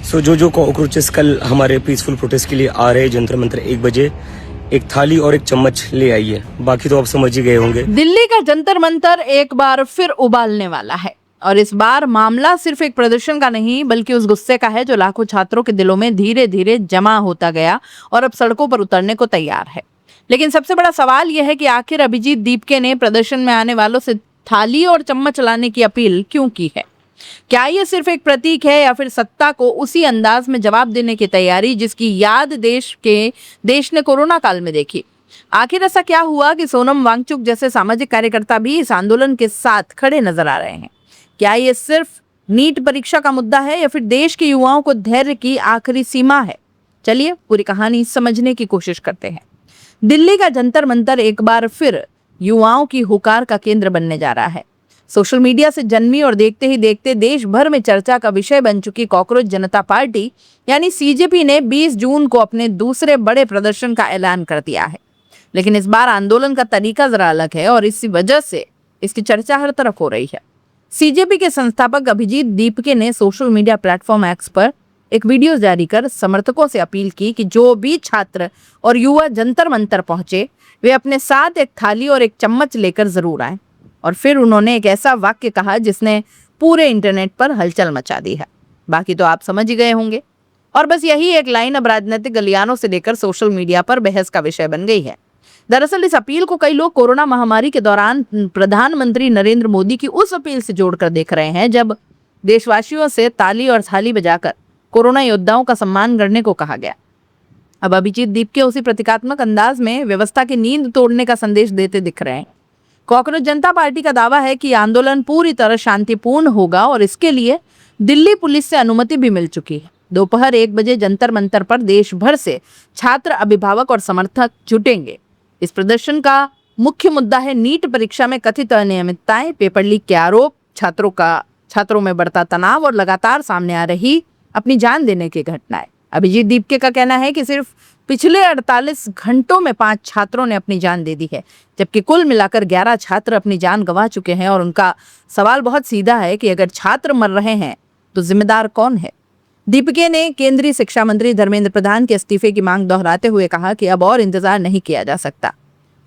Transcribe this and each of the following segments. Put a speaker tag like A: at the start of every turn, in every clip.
A: जो कॉकरोचेस कल हमारे पीसफुल प्रोटेस्ट के लिए आ रहे जंतर मंतर 1 बजे एक थाली और एक चम्मच ले आई है। बाकी तो आप समझ ही गए होंगे।
B: दिल्ली का जंतर मंतर एक बार फिर उबालने वाला है और इस बार मामला सिर्फ एक प्रदर्शन का नहीं बल्कि उस गुस्से का है जो लाखों छात्रों के दिलों में धीरे धीरे जमा होता गया और अब सड़कों पर उतरने को तैयार है। लेकिन सबसे बड़ा सवाल यह है कि आखिर अभिजीत दीपके ने प्रदर्शन में आने वालों से थाली और चम्मच लाने की अपील क्यों की है? क्या ये सिर्फ एक प्रतीक है या फिर सत्ता को उसी अंदाज में जवाब देने की तैयारी जिसकी याद देश ने कोरोना काल में देखी? आखिर ऐसा क्या हुआ कि सोनम वांगचुक जैसे सामाजिक कार्यकर्ता भी इस आंदोलन के साथ खड़े नजर आ रहे हैं? क्या ये सिर्फ नीट परीक्षा का मुद्दा है या फिर देश के युवाओं को धैर्य की आखिरी सीमा है? चलिए पूरी कहानी समझने की कोशिश करते हैं। दिल्ली का जंतर मंतर एक बार फिर युवाओं की हुकार का केंद्र बनने जा रहा है। सोशल मीडिया से जन्मी और देखते ही देखते देश भर में चर्चा का विषय बन चुकी कॉकरोच जनता पार्टी यानी सीजेपी ने 20 जून को अपने दूसरे बड़े प्रदर्शन का ऐलान कर दिया है। लेकिन इस बार आंदोलन का तरीका जरा अलग है और इसी वजह से इसकी चर्चा हर तरफ हो रही है। सीजेपी के संस्थापक अभिजीत दीपके ने सोशल मीडिया प्लेटफॉर्म एक्स पर एक वीडियो जारी कर समर्थकों से अपील की कि जो भी छात्र और युवा जंतर मंतर पहुंचे वे अपने साथ एक थाली और एक चम्मच लेकर जरूर आए। और फिर उन्होंने एक ऐसा वाक्य कहा जिसने पूरे इंटरनेट पर हलचल मचा दी है। बाकी तो आप समझ ही गए होंगे। और बस यही एक लाइन अब राजनीतिक गलियारों से लेकर सोशल मीडिया पर बहस का विषय बन गई है। दरअसल इस अपील को कई लोग कोरोना महामारी के दौरान प्रधानमंत्री नरेंद्र मोदी की उस अपील से जोड़कर देख रहे हैं जब देशवासियों से ताली और थाली बजाकर कोरोना योद्धाओं का सम्मान करने को कहा गया। अब अभिजीत दीपके उसी प्रतीकात्मक अंदाज में व्यवस्था की नींद तोड़ने का संदेश देते दिख रहे हैं। कॉकरोच जनता पार्टी का दावा है कि आंदोलन पूरी तरह शांतिपूर्ण होगा और इसके लिए दिल्ली पुलिस से अनुमति भी मिल चुकी है। दोपहर 1 बजे जंतर मंतर पर देश भर से छात्र, अभिभावक और समर्थक जुटेंगे। इस प्रदर्शन का मुख्य मुद्दा है नीट परीक्षा में कथित अनियमितताएं, पेपर लीक के आरोप, छात्रों में बढ़ता तनाव और लगातार सामने आ रही अपनी जान देने की घटनाएं। अभिजीत दीपके का कहना है कि सिर्फ पिछले 48 घंटों में 5 छात्रों ने अपनी जान दे दी है, जबकि कुल मिलाकर 11 छात्र अपनी जान गंवा चुके हैं। और उनका सवाल बहुत सीधा है कि अगर छात्र मर रहे हैं तो जिम्मेदार कौन है? दीपके ने केंद्रीय शिक्षा मंत्री धर्मेंद्र प्रधान के इस्तीफे की मांग दोहराते हुए कहा कि अब और इंतजार नहीं किया जा सकता।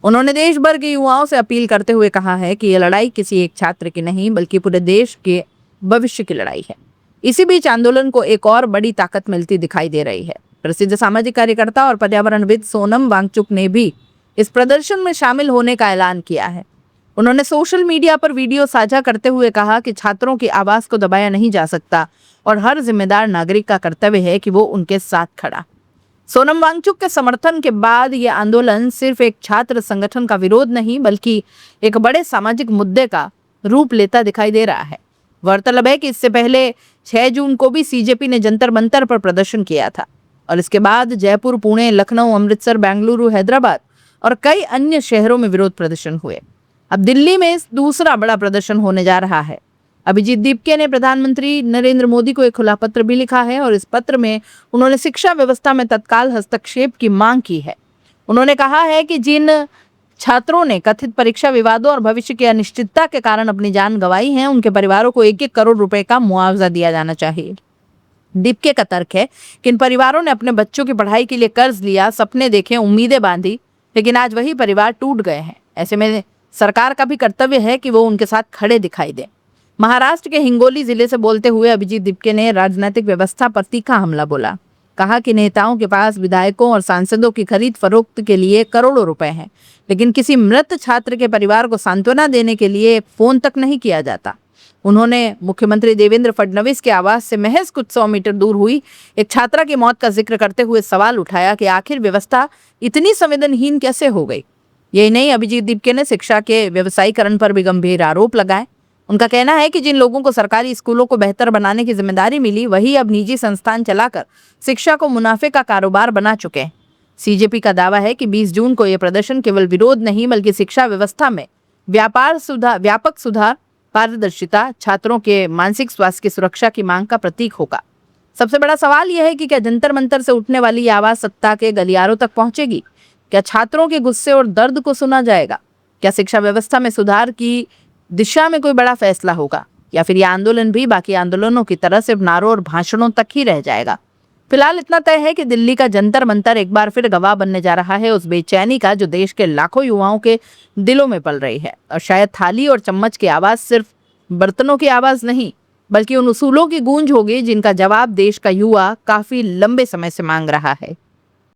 B: उन्होंने देश भर के युवाओं से अपील करते हुए कहा है कि यह लड़ाई किसी एक छात्र की नहीं बल्कि पूरे देश के भविष्य की लड़ाई है। इसी बीच आंदोलन को एक और बड़ी ताकत मिलती दिखाई दे रही है। प्रसिद्ध सामाजिक कार्यकर्ता और पर्यावरणविद सोनम वांगचुक ने भी इस प्रदर्शन में शामिल होने का ऐलान किया है। उन्होंने सोशल मीडिया पर वीडियो साझा करते हुए कहा कि छात्रों की आवाज को दबाया नहीं जा सकता और हर जिम्मेदार नागरिक का कर्तव्य है कि वो उनके साथ खड़ा। सोनम वांगचुक के समर्थन के बाद ये आंदोलन सिर्फ एक छात्र संगठन का विरोध नहीं बल्कि एक बड़े सामाजिक मुद्दे का रूप लेता दिखाई दे रहा है। गौरतलब है कि इससे पहले 6 जून को भी सीजेपी ने जंतर मंतर पर प्रदर्शन किया था और इसके बाद जयपुर, पुणे, लखनऊ, अमृतसर, बेंगलुरु, हैदराबाद और कई अन्य शहरों में विरोध प्रदर्शन हुए। अब दिल्ली में दूसरा बड़ा प्रदर्शन होने जा रहा है। अभिजीत दीपके ने प्रधानमंत्री नरेंद्र मोदी को एक खुला पत्र भी लिखा है और इस पत्र में उन्होंने शिक्षा व्यवस्था में तत्काल हस्तक्षेप की मांग की है। उन्होंने कहा है कि जिन छात्रों ने कथित परीक्षा विवादों और भविष्य की अनिश्चितता के कारण अपनी जान गंवाई है उनके परिवारों को 1-1 करोड़ रुपए का मुआवजा दिया जाना चाहिए। दीपके का तर्क है कि इन परिवारों ने अपने बच्चों की पढ़ाई के लिए कर्ज लिया, सपने देखे, उम्मीदें बांधी, लेकिन आज वही परिवार टूट गए हैं। ऐसे में सरकार का भी कर्तव्य है कि वो उनके साथ खड़े दिखाई दे। महाराष्ट्र के हिंगोली जिले से बोलते हुए अभिजीत दीपके ने राजनीतिक व्यवस्था पर तीखा हमला बोला। कहा कि नेताओं के पास विधायकों और सांसदों की खरीद फरोख्त के लिए करोड़ों रुपए हैं, लेकिन किसी मृत छात्र के परिवार को सांत्वना देने के लिए फोन तक नहीं किया जाता। उन्होंने मुख्यमंत्री देवेंद्र फडणवीस के आवास से महज कुछ 100 मीटर दूर हुई एक छात्रा की मौत का जिक्र करते हुए सवाल उठाया कि आखिर व्यवस्था इतनी संवेदनहीन कैसे हो गई। यही नहीं, अभिजीत दीपके ने शिक्षा के व्यवसायीकरण पर भी गंभीर आरोप लगाए। उनका कहना है कि जिन लोगों को सरकारी स्कूलों को बेहतर बनाने की जिम्मेदारी मिली वही अब निजी संस्थान चलाकर शिक्षा को मुनाफे का कारोबार बना चुके हैं। सीजेपी का दावा है कि 20 जून को यह प्रदर्शन केवल विरोध नहीं बल्कि शिक्षा व्यवस्था में व्यापक सुधार, पारदर्शिता, छात्रों के मानसिक स्वास्थ्य की सुरक्षा की मांग का प्रतीक होगा। सबसे बड़ा सवाल यह है कि क्या जंतर मंतर से उठने वाली आवाज सत्ता के गलियारों तक पहुंचेगी? क्या छात्रों के गुस्से और दर्द को सुना जाएगा? क्या शिक्षा व्यवस्था में सुधार की दिशा में कोई बड़ा फैसला होगा? या फिर ये आंदोलन भी बाकी आंदोलनों की तरह सिर्फ नारों और भाषणों तक ही रह जाएगा। फिलहाल इतना तय है कि दिल्ली का जंतर मंतर एक बार फिर गवाह बनने जा रहा है उस बेचैनी का जो देश के लाखों युवाओं के दिलों में पल रही है। और शायद थाली और चम्मच की आवाज सिर्फ बर्तनों की आवाज नहीं, बल्कि उन उसूलों की गूंज होगी जिनका जवाब देश का युवा काफी लंबे समय से मांग रहा है।